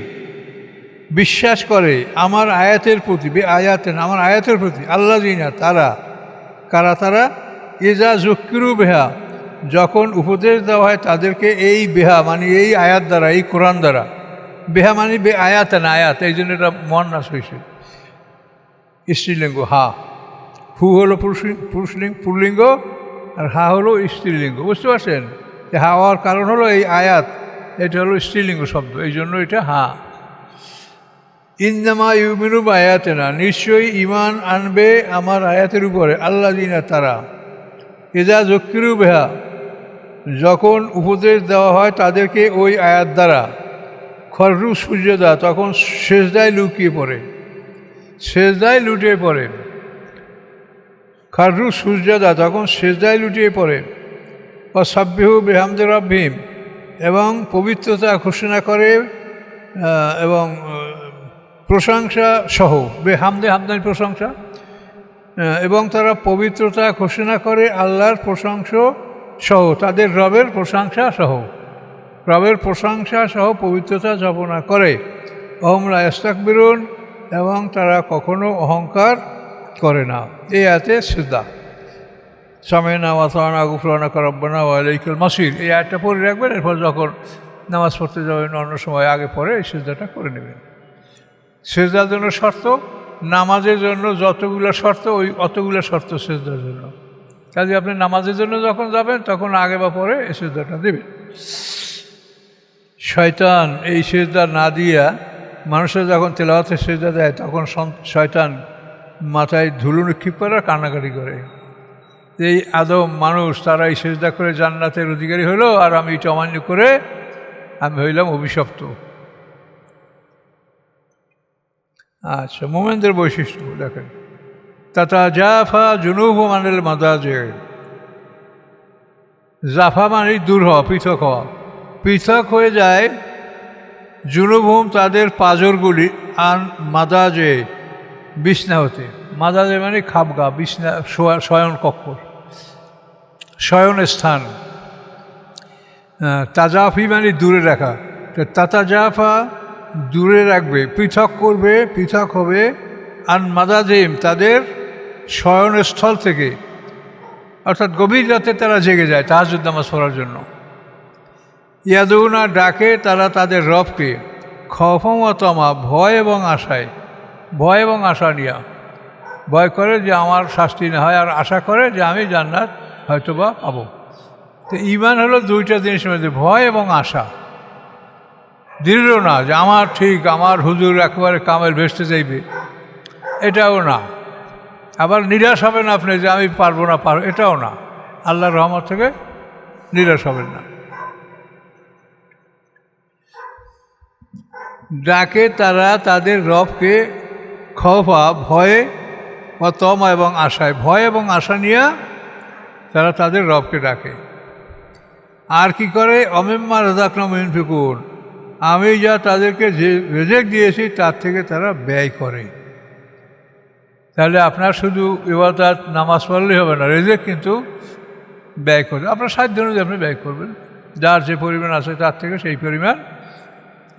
বিশ্বাস করে আমার আয়াতের প্রতি, আয়াতেন আমার আয়াতের প্রতি, আল্লাযিনা তারা, কারা তারা, ইজা যুক্কিরু বিহা, যখন উপদেশ দেওয়া হয় তাদেরকে এই বেহা মানে এই আয়াত দ্বারা, এই কোরআন দ্বারা। বেহা মানে আয়াতেন, আয়াত, এই জন্য এটা মুয়ান্নাস হয়েছে, স্ত্রীলিঙ্গ। হা হু হলো পুরুলিঙ্গ, আর হা হলো স্ত্রীলিঙ্গ। বুঝতে পারছেন? হা হওয়ার কারণ হলো এই আয়াত, এটা হলো স্ত্রীলিঙ্গ শব্দ, এই জন্য এটা হা। ইন্নামা ইউমিনু বিআয়াতিনা, নিশ্চয়ই ঈমান আনবে আমার আয়াতের উপরে, আল্লাযিনা তারা, ইজা যুক্কিরু বিহা, যখন উপদেশ দেওয়া হয় তাদেরকে ওই আয়াত দ্বারা, খররু সুজদা, তখন সেজদায় লুকিয়ে পড়ে, সেজদায় লুটিয়ে পড়ে। খররু সুজদা, তখন সেজদায় লুটিয়ে পড়ে। ওয়াসাব্বিহু বিহামদি রাব্বিহিম, এবং পবিত্রতা ঘোষণা করে, এবং প্রশংসা সহ, বেহামদে হামদানি প্রশংসা, এবং তারা পবিত্রতা ঘোষণা করে আল্লাহর প্রশংসা সহ, তাদের রবের প্রশংসা সহ, রবের প্রশংসা সহ পবিত্রতা যাপনা করে। ওহুম লা ইস্তাকবিরুন, এবং তারা কখনো অহংকার করে না। এই আয়াতে সিজদা, সামি'না ওয়া আতা'না গুফরানাকা রাব্বানা ওয়া ইলাইকাল মাসির, এই আয়াতটা পড়ে রাখবেন। এরপর যখন নামাজ পড়তে যাবেন অন্য সময় আগে পরে এই সিজদাটা করে নেবেন। সিজদার জন্য শর্ত, নামাজের জন্য যতগুলো শর্ত ওই অতগুলো শর্ত সিজদার জন্য। কাজে আপনি নামাজের জন্য যখন যাবেন তখন আগে বা পরে এই সিজদাটা দেবেন। শয়তান এই সিজদা না দিয়া মানুষের যখন তেলাওয়াতের সিজদা দেয় তখন শয়তান মাথায় ধুলো নিক্ষেপ করে আর কান্নাকাটি করে। এই আদম মানুষ তারা এই সেজদা করে জান্নাতের অধিকারী হলো, আর আমি এটা অমান্য করে আমি হইলাম অভিশপ্ত। আচ্ছা, মোমেনদের বৈশিষ্ট্য দেখেন, তাতাজাফা জুনুবুহুম আনিল মাদাজি। জাফা মানে দূর হওয়া, পৃথক হওয়া, পৃথক হয়ে যায় জুনুবুহুম তাদের পাঁজরগুলি, আন মাদাজে বিছনা হতে। মাদাজে মানে খাবগা, বিছনা, শয়ন কক্ষ, শয়ন স্থান। তাজাফি মানে দূরে রাখা, তাতাজাফা দূরে রাখবে, পৃথক করবে, পৃথক হবে, আন মাদাজিম তাদের শয়নস্থল থেকে, অর্থাৎ গভীর রাতে তারা জেগে যায় তাহাজ্জুদ নামাজ পড়ার জন্য। ইয়াদুনা ডাকে তারা তাদের রবকে, খফম ও তমা ভয় এবং আশায়, ভয় এবং আশা নিয়া, ভয় করে যে আমার শাস্তি না হয়, আর আশা করে যে আমি জান্নাত হয়তোবা পাবো। তো ঈমান হলো দুইটা জিনিসের মধ্যে, ভয় এবং আশা। দৃঢ় না যে আমার ঠিক, আমার হুজুর একেবারে কামেল ভেস্তে যাইবে, এটাও না। আবার নিরাশ হবেন আপনি যে আমি পারবো না, এটাও না। আল্লাহর রহমত থেকে নিরাশ হবেন না। ডাকে তারা তাদের রবকে, খফা ভয়ে, ও তমা এবং আশায়, ভয় এবং আশা নিয়ে তারা তাদের রবকে ডাকে। আর কি করে, অমিম্মা রাযাকনাহুম ইউনফিকুন, আমি যা তাদেরকে যে রিজিক দিয়েছি তার থেকে তারা ব্যয় করে। তাহলে আপনার শুধু ইবাদত নামাজ পড়লেই হবে না, রিজিক কিন্তু ব্যয় করে, আপনার সাধ্য অনুযায়ী আপনি ব্যয় করবেন। যার যে পরিমাণ আছে তার থেকে সেই পরিমাণ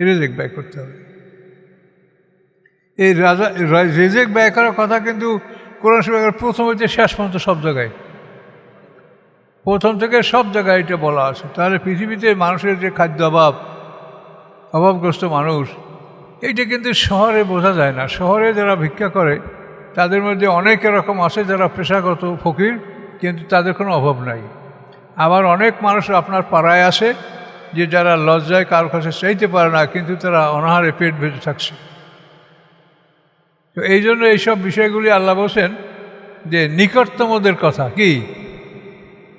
রিজিক ব্যয় করতে হবে। এই রিজিক ব্যয় করার কথা কিন্তু কোরআন শরীফের প্রথম হইতে শেষ পর্যন্ত সব জায়গায়, প্রথম থেকে সব জায়গায় এটা বলা আছে। তাহলে পৃথিবীতে মানুষের যে খাদ্য অভাবগ্রস্ত মানুষ, এইটা কিন্তু শহরে বোঝা যায় না। শহরে যারা ভিক্ষা করে তাদের মধ্যে অনেক এরকম আছে যারা পেশাগত ফকির, কিন্তু তাদের কোনো অভাব নাই। আবার অনেক মানুষ আপনার পাড়ায় আসে যে যারা লজ্জায় কারোর কাছে চাইতে পারে না, কিন্তু তারা অনাহারে পেট ভেজে থাকছে। তো এই জন্য এইসব বিষয়গুলি আল্লাহ বলছেন যে নিকটতমদের কথা কি,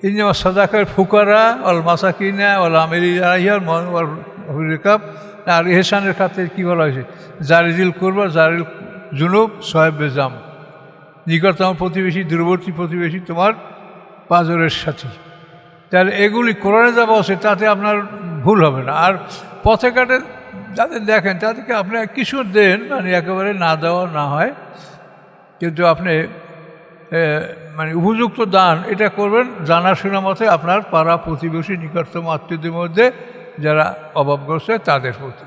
ইন্নামা সাদাকাতুল ফুকারা ওয়াল মাসাকিনা ওয়াল আমিলিনা আলাইহা ওয়াল রিকাব। আর ইহসানের খাতে কী বলা হয়েছে, জারিজিল কুরবা জারিল জুনুব সাহেবে জাম, নিকটতম প্রতিবেশী, দূরবর্তী প্রতিবেশী, তোমার পাঁজরের সাথী। তাহলে এগুলি কোরআনে যা বলছে তাতে আপনার ভুল হবে না। আর পথে ঘাটে যাদের দেখেন তাদেরকে আপনি কিছু দেন, মানে একেবারে না দেওয়া না হয়, কিন্তু আপনি মানে উপযুক্ত দান এটা করবেন জানাশোনা মতে আপনার পাড়া প্রতিবেশী, নিকটতম আত্মীয়দের মধ্যে যারা অভাবগ্রস্ত তাদের প্রতি।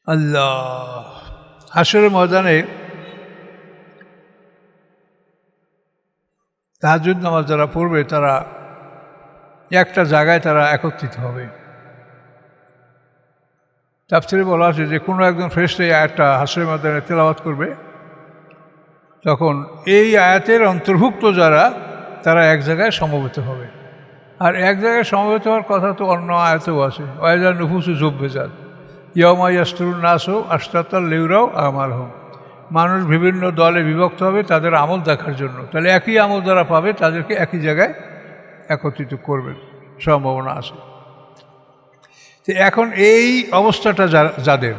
আল্লাহ হাশরের ময়দানে তাহাজ্জুদ নামাজ যারা পড়বে তারা একটা জায়গায় তারা একত্রিত হবে। তাফসীরে বলা আছে যে কোনো একজন ফেরেশতা এই আয়াতটা হাশরের ময়দানে তেলাওয়াত করবে, তখন এই আয়াতের অন্তর্ভুক্ত যারা তারা এক জায়গায় সমবেত হবে। আর এক জায়গায় সমবেত হওয়ার কথা তো অন্য আয়াতেও আছে, ওয়াইজা নুফুসু জুব্বিজাত ইয়াউমা ইয়াসতুরুন নাসু আশতাতাল লিউরাও আমালহুম। মানুষ বিভিন্ন দলে বিভক্ত হবে তাদের আমল দেখার জন্য। তাহলে একই আমল যারা পাবে তাদেরকে একই জায়গায় একত্রিত করবেন, সম্ভাবনা আছে। তো এখন এই অবস্থাটা যাদের,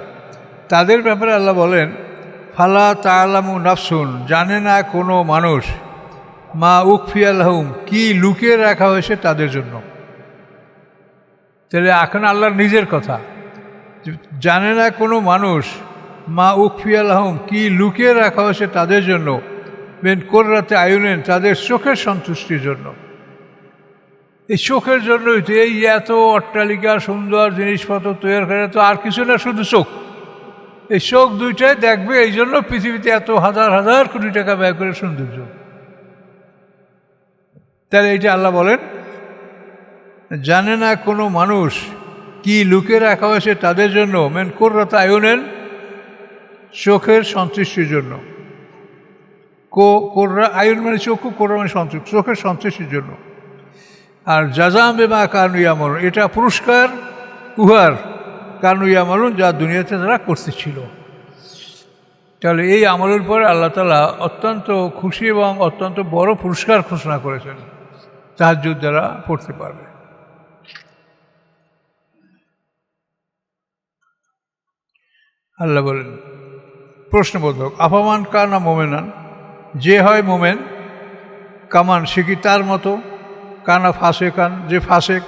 তাদের ব্যাপারে আল্লাহ বলেন ফালা তা'লামু নাফসুন, জানে না কোনো মানুষ, মা উখফিয়া লাহুম, কি লুকিয়ে রাখা হয়েছে তাদের জন্য। তাহলে এখন আল্লাহর নিজের কথা, জানে না কোনো মানুষ, মা উখফিয়া লাহুম, কি লুকিয়ে রাখা হয়েছে তাদের জন্য, মিন কুররাতি আয়ুনিন, তাদের চোখের সন্তুষ্টির জন্য। এই চোখের জন্যই তো এই এত অট্টালিকা সুন্দর জিনিসপত্র তৈরি করে, তো আর কিছু না, শুধু চোখ। এই চোখ দুইটাই দেখবে, এই জন্য পৃথিবীতে এত হাজার হাজার কোটি টাকা ব্যয় করে সৌন্দর্য। তাহলে এইটা আল্লাহ বলেন জানে না কোনো মানুষ কি লুকিয়ে রাখা হয়েছে তাদের জন্য, মেন কুররাতি আয়ুনিন, চোখের সন্তুষ্টির জন্য। কোররা আয়ুন মানে চক্ষু, কোররা মানে সন্তুষ্টি, চোখের সন্তুষ্টির জন্য। আর জাযাম বিমা কানু ইয়ামালুন, এটা পুরস্কার উহার কানু ইয়ামালুন, যা দুনিয়াতে তারা করতেছিল। তাহলে এই আমলের পরে আল্লাহ তাআলা অত্যন্ত খুশি এবং অত্যন্ত বড় পুরস্কার ঘোষণা করেছেন তাহাজ্জুদ যারা পড়তে পারবে। আল্লাহ বলেন প্রশ্নবোধক, আফামান কানা মোমেনান, যে হয় মোমেন, কামান সে কি তার মতো, কানা ফাসেকান যে ফাসেক,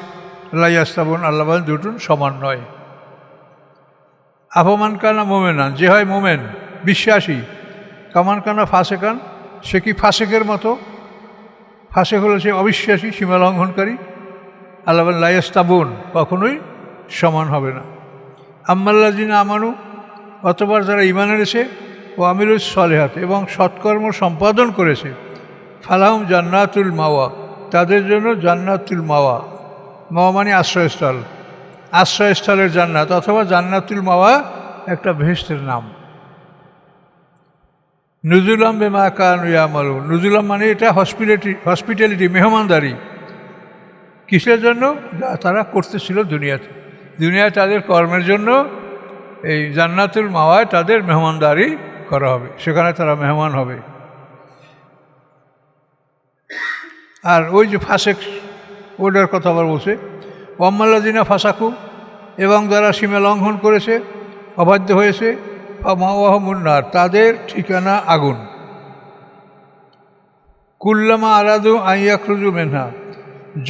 লাইয়াস্তাবন আল্লাহ বলেন দুটো সমান নয়। আফামান কানা মোমেনান, যে হয় মোমেন বিশ্বাসী, কামান কানা ফাসেকান সে কি ফাসেকের মতো, ফাসেক হলো সে অবিশ্বাসী সীমা লঙ্ঘনকারী। আল্লাহ বলেন লাইয়াস্তাবন কখনোই সমান হবে না। আম্মাল্লাযিনা আমানু, অতবার যারা ঈমান এনেছে, ও আমিলুস সলিহাত এবং সৎকর্ম সম্পাদন করেছে, ফালাহুম জান্নাতুল মাওয়া, তাদের জন্য জান্নাতুল মাওয়া, মাওয়া মানে আশ্রয়স্থল, আশ্রয়স্থলের জান্নাত অথবা জান্নাতুল মাওয়া একটা বেহেশতের নাম। নুজুলাম বিমা কানু ইয়ামালুন, নুজুলাম মানে এটা হসপিটালিটি মেহমানদারি, কিসের জন্য, যা তারা করতেছিল দুনিয়াতে, দুনিয়ায় তাদের কর্মের জন্য এই জান্নাতুল মাওয়ায় তাদের মেহমানদারি করা হবে, সেখানে তারা মেহমান হবে। আর ওই যে ফাসেক ওটার কথা আবার বলছে, ওয়াম্মাল্লাযিনা ফাসাকু, এবং যারা সীমা লঙ্ঘন করেছে, অবাধ্য হয়েছে, ফামাওয়াহুমুন নার, তাদের ঠিকানা আগুন। কুল্লামা আরাদু আন ইয়াখরুজু মিনহা,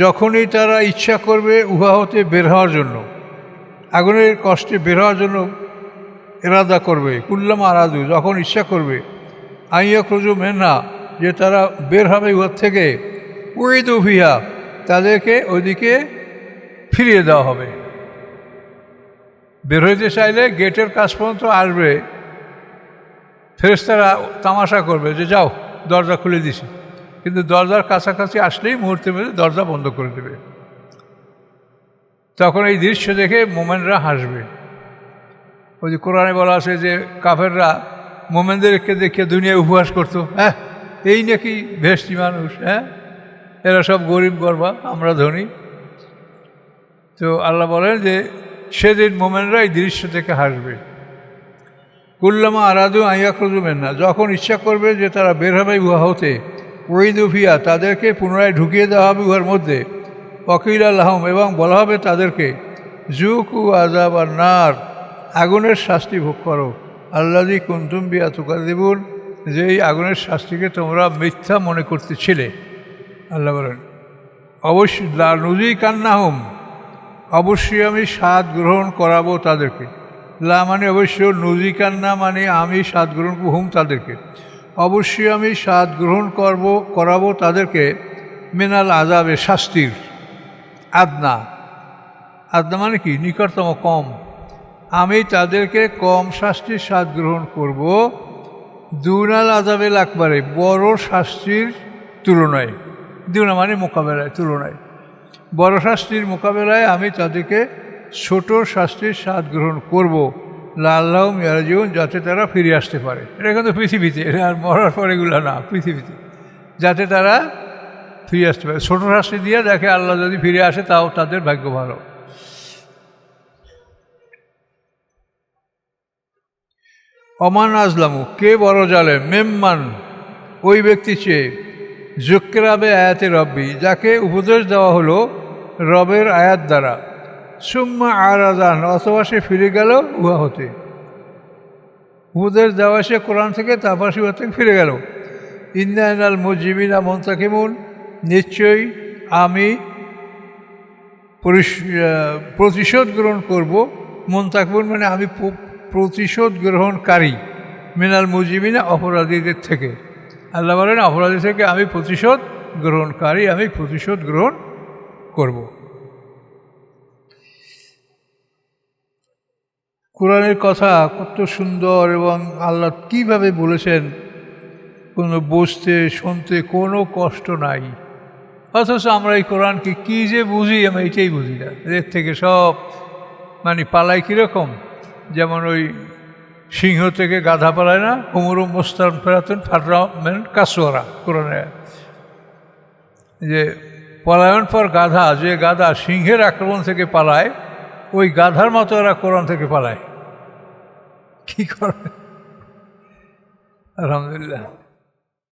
যখনই তারা ইচ্ছা করবে উহা হতে বের হওয়ার জন্য, আগুনের কষ্টে বের হওয়ার জন্য এরাদা করবে, কুল্লামা আরাদু যখন ইচ্ছা করবে, আন ইয়াখরুজু মিনহা যে তারা বের হবে উহার থেকে, উইদু ফিহা তাদেরকে ওইদিকে ফিরিয়ে দেওয়া হবে। বের হইতে চাইলে গেটের কাছ পর্যন্ত আসবে, ফেরেশতারা তামাশা করবে যে যাও দরজা খুলে দিছি, কিন্তু দরজার কাছাকাছি আসলেই মুহূর্তের মধ্যে দরজা বন্ধ করে দেবে। তখন এই দৃশ্য দেখে মোমেনরা হাসবে। ওই যে কোরআনে বলা আছে যে কাফেররা মোমেনদেরকে দেখে দুনিয়ায় উপহাস করতো, হ্যাঁ এই নাকি ভেস্টি মানুষ, হ্যাঁ এরা সব গরিব গর্বা, আমরা ধনী। তো আল্লাহ বলেন যে সেদিন মোমেনরা এই দৃশ্য থেকে হাসবে। কুল্লামা আরাদু আন ইয়াখরুজু মিনহা, যখন ইচ্ছা করবে যে তারা বের হবে উহা হতে, উইদু ফিহা তাদেরকে পুনরায় ঢুকিয়ে দেওয়া হবে উহার মধ্যে, ওয়াকিলা লাহুম এবং বলা হবে তাদেরকে, যুকু আযাব আন-নার আগুনের শাস্তি ভোগ করো, আল্লাযী কুনতুম বিহা তুকাযযিবুন যেই আগুনের শাস্তিকে তোমরা মিথ্যা মনে করতেছিলে। আল্লাহ বলেন অবশ্যই লানুযিকান্নাহুম, অবশ্যই আমি স্বাদ গ্রহণ করাবো তাদেরকে, লা মানে অবশ্য, নুযিকান্না মানে আমি স্বাদ গ্রহণ হুম তাদেরকে, অবশ্যই আমি স্বাদ গ্রহণ করাবো তাদেরকে, মিনাল আযাবে শাস্তির, আদনা, আদনা মানে কি নিকটতম কম, আমি তাদেরকে কম শাস্তির স্বাদ গ্রহণ করব, দুনাল আযাবেল আকবারে বড় শাস্তির তুলনায়, দুনা মানে মোকাবেলায়, তুলনায় বড় শাস্তির মোকাবেলায় আমি তাদেরকে ছোট শাস্তির স্বাদ গ্রহণ করব, লাআল্লাহুম ইয়ারজিউন যাতে তারা ফিরে আসতে পারে। এটা কিন্তু পৃথিবীতে, এটা আর মরার পর এগুলো না, পৃথিবীতে যাতে তারা ফিরে আসতে পারে। ছোট শাস্তি দিয়ে দেখে আল্লাহ যদি ফিরে আসে তাও তাদের ভাগ্য ভালো। অমান আজলামু, কে বড় জালেম, মেম্মান ওই ব্যক্তি চেয়ে, যুক্কেরাবে আয়াতে রব্বি যাকে উপদেশ দেওয়া হলো রবের আয়াত দ্বারা, সুম্মা আরাদান অথবা সে ফিরে গেল উহা হতে, উপদেশ দেওয়া সে কোরআন থেকে তারপর সে থেকে ফিরে গেল। ইন্নাল মুজিবিনা মুনতাকিমুন, নিশ্চয়ই আমি প্রতিশোধ গ্রহণ করব, মুনতাকিমুন মানে আমি প্রতিশোধ গ্রহণকারী, মিনাল মুজিবিনা অপরাধীদের থেকে। আল্লাহ বলেন অপরাধী থেকে আমি প্রতিশোধ গ্রহণকারী, আমি প্রতিশোধ গ্রহণ করব। কোরআনের কথা কত সুন্দর এবং আল্লাহ কীভাবে বলেছেন, কোনো বুঝতে শুনতে কোনো কষ্ট নাই, অথচ আমরা এই কোরআনকে কী যে বুঝি, আমরা এটাই বুঝি না। এর থেকে সব মানে পালাই কীরকম, যেমন ওই সিংহ থেকে গাধা পালায় না, হুমরু মোস্তান ফেরাতেন ফাটরামেন কাসোয়ারা, কোরআনে যে পলায়ন পর গাধা, যে গাধা সিংহের আক্রমণ থেকে পালায় ওই গাধার মতো এরা কোরআন থেকে পালায়। কি করবে? আলহামদুলিল্লাহ।